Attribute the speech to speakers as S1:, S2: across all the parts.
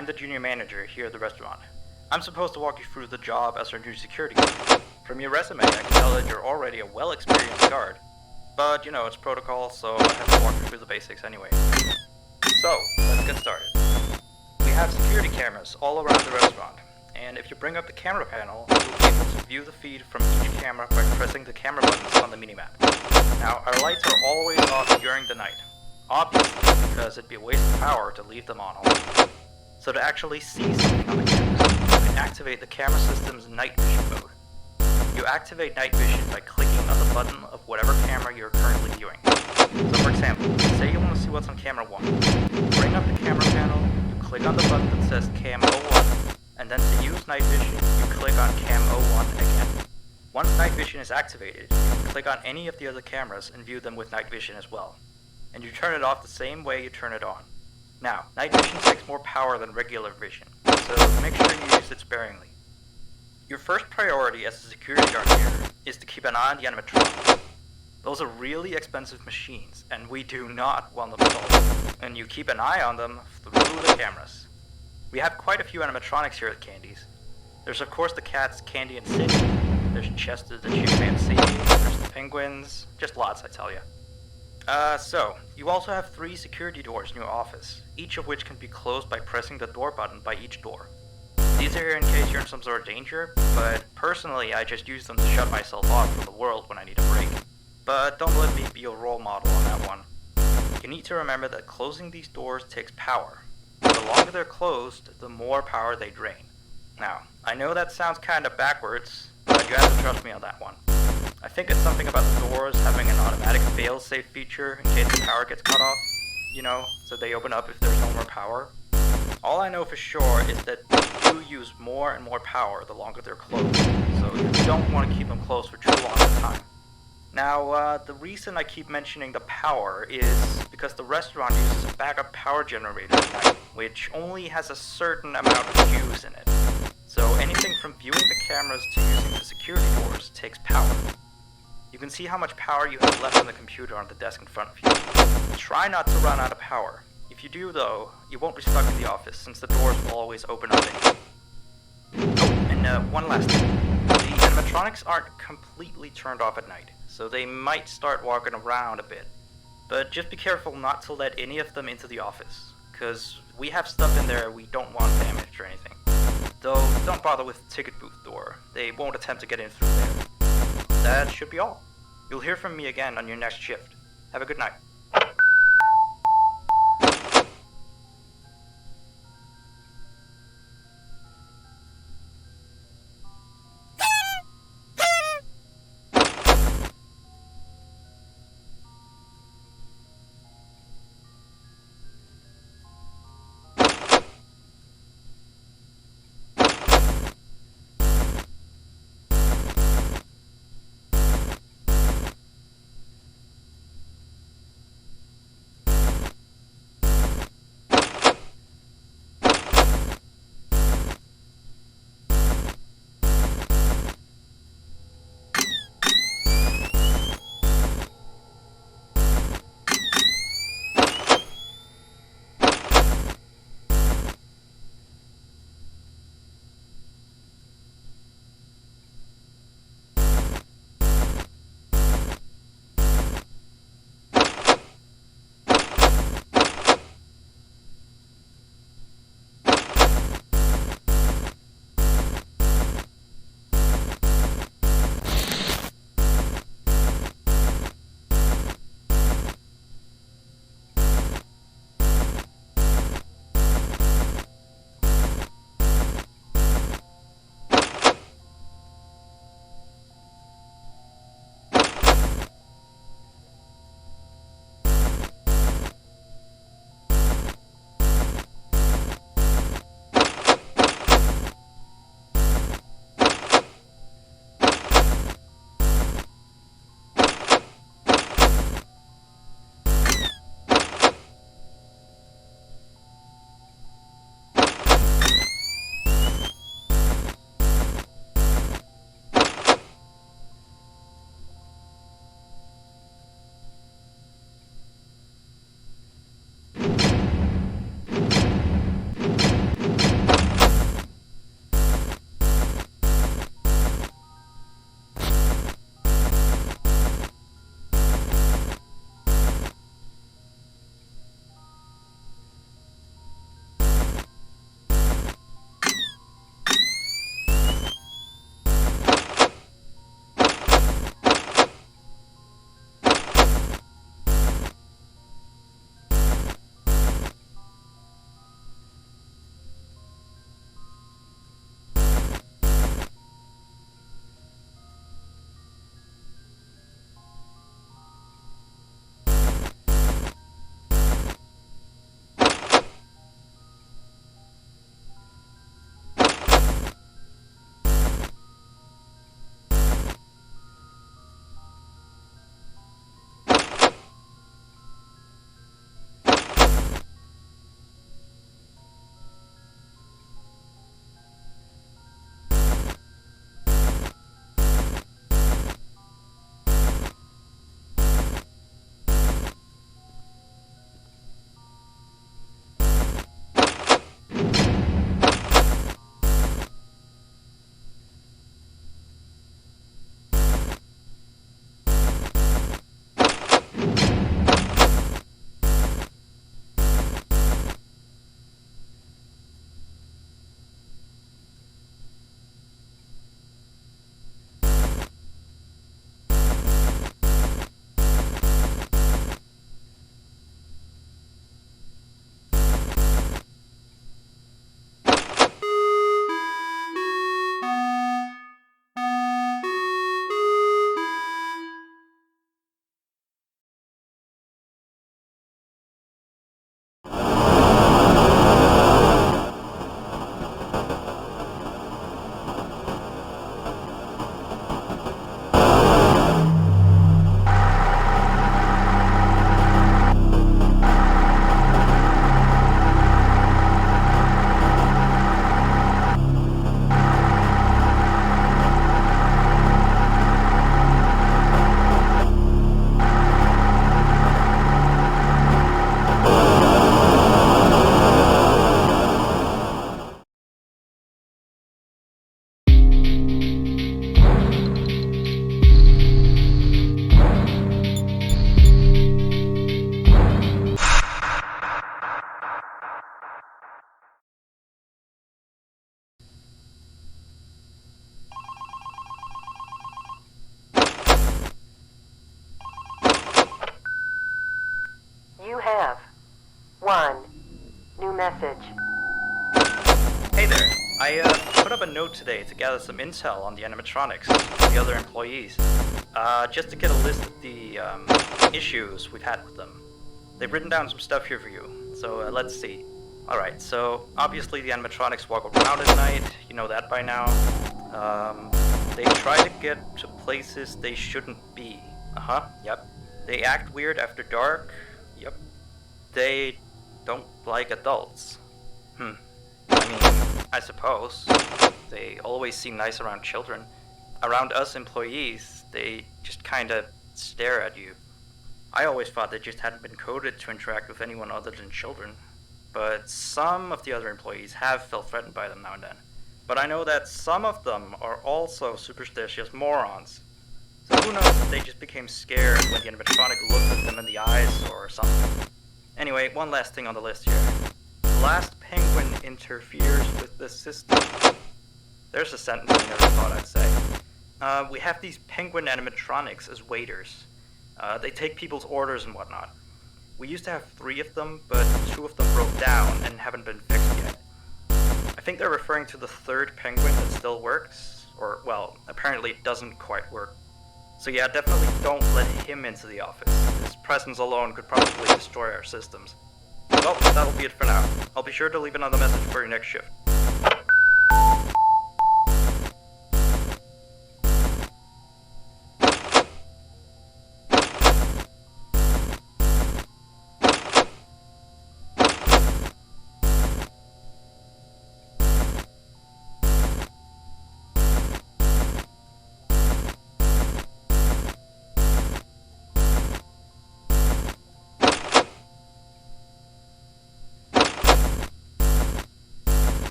S1: I'm the junior manager here at the restaurant. I'm supposed to walk you through the job as our new security guard. From your resume, I can tell that you're already a well-experienced guard. But, you know, it's protocol, so I have to walk you through the basics anyway. So, let's get started. We have security cameras all around the restaurant, and if you bring up the camera panel, you'll be able to view the feed from each camera by pressing the camera buttons on the minimap. Now, our lights are always off during the night, obviously because it'd be a waste of power to leave them on all night. So to actually see something on the camera, you can activate the camera system's night vision mode. You activate night vision by clicking on the button of whatever camera you're currently viewing. So for example, say you want to see what's on camera 1. Bring up the camera panel, you click on the button that says Cam 01, and then to use night vision, you click on Cam 01 again. Once night vision is activated, you can click on any of the other cameras and view them with night vision as well. And you turn it off the same way you turn it on. Now, night vision takes more power than regular vision, so make sure you use it sparingly. Your first priority as a security guard here is to keep an eye on the animatronics. Those are really expensive machines, and we do not want them stolen, and you keep an eye on them through the cameras. We have quite a few animatronics here at Candy's. There's of course the cats Candy and Cindy, there's Chester the chimpanzee, there's the penguins, just lots I tell you. So, you also have 3 security doors in your office, each of which can be closed by pressing the door button by each door. These are here in case you're in some sort of danger, but personally I just use them to shut myself off from the world when I need a break. But don't let me be your role model on that one. You need to remember that closing these doors takes power. The longer they're closed, the more power they drain. Now, I know that sounds kinda backwards, but you have to trust me on that one. I think it's something about the doors having an automatic fail-safe feature in case the power gets cut off, you know, so they open up if there's no more power. All I know for sure is that they do use more and more power the longer they're closed, so you don't want to keep them closed for too long a time. Now, the reason I keep mentioning the power is because the restaurant uses a backup power generator at night, which only has a certain amount of juice in it. So anything from viewing the cameras to using the security doors takes power. You can see how much power you have left on the computer on the desk in front of you. Try not to run out of power. If you do though, you won't be stuck in the office since the doors will always open up anyway. Oh, and one last thing. The animatronics aren't completely turned off at night, so they might start walking around a bit. But just be careful not to let any of them into the office, cause we have stuff in there we don't want damaged or anything. Though, don't bother with the ticket booth door, they won't attempt to get in through there. That should be all. You'll hear from me again on your next shift. Have a good night.
S2: message.
S1: Hey there. I put up a note today to gather some intel on the animatronics, the other employees, just to get a list of the issues we've had with them. They've written down some stuff here for you, so let's see. Alright, so obviously the animatronics walk around at night, you know that by now. They try to get to places they shouldn't be. Yep. They act weird after dark. Yep. They don't like adults. I mean, I suppose. They always seem nice around children. Around us employees, they just kinda stare at you. I always thought they just hadn't been coded to interact with anyone other than children. But some of the other employees have felt threatened by them now and then. But I know that some of them are also superstitious morons. So who knows if they just became scared when the animatronic looked at them in the eyes or something. Anyway, one last thing on the list here. The last penguin interferes with the system. There's a sentence I never thought I'd say. We have these penguin animatronics as waiters. They take people's orders and whatnot. We used to have 3 of them, but 2 of them broke down and haven't been fixed yet. I think they're referring to the 3rd penguin that still works, or, well, apparently it doesn't quite work. So yeah, definitely don't let him into the office. His presence alone could probably destroy our systems. Well, that'll be it for now. I'll be sure to leave another message for your next shift.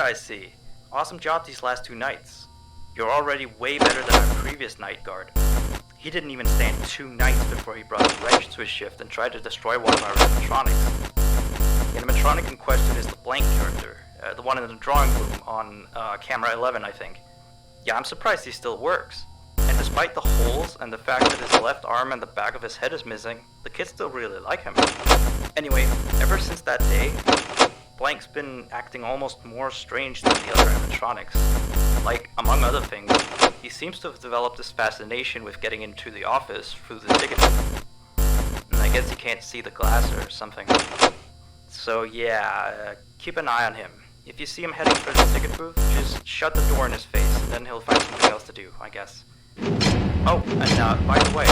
S1: I see. Awesome job these last 2 nights. You're already way better than our previous night guard. He didn't even stand 2 nights before he brought a wrench to his shift and tried to destroy one of our animatronics. The animatronic in question is the blank character, the one in the drawing room on camera 11, I think. Yeah, I'm surprised he still works. And despite the holes and the fact that his left arm and the back of his head is missing, the kids still really like him. Anyway, ever since that day, Blank's been acting almost more strange than the other animatronics. Like, among other things, he seems to have developed this fascination with getting into the office through the ticket booth. And I guess he can't see the glass or something. So yeah, keep an eye on him. If you see him heading for the ticket booth, just shut the door in his face, and then he'll find something else to do, I guess. Oh, and by the way,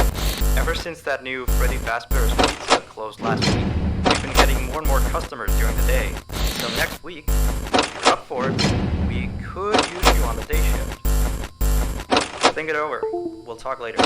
S1: ever since that new Freddy Fazbear's Pizza closed last week, we've been getting more and more customers during the day. So next week, if you're up for it, we could use you on the day shift. Think it over. We'll talk later.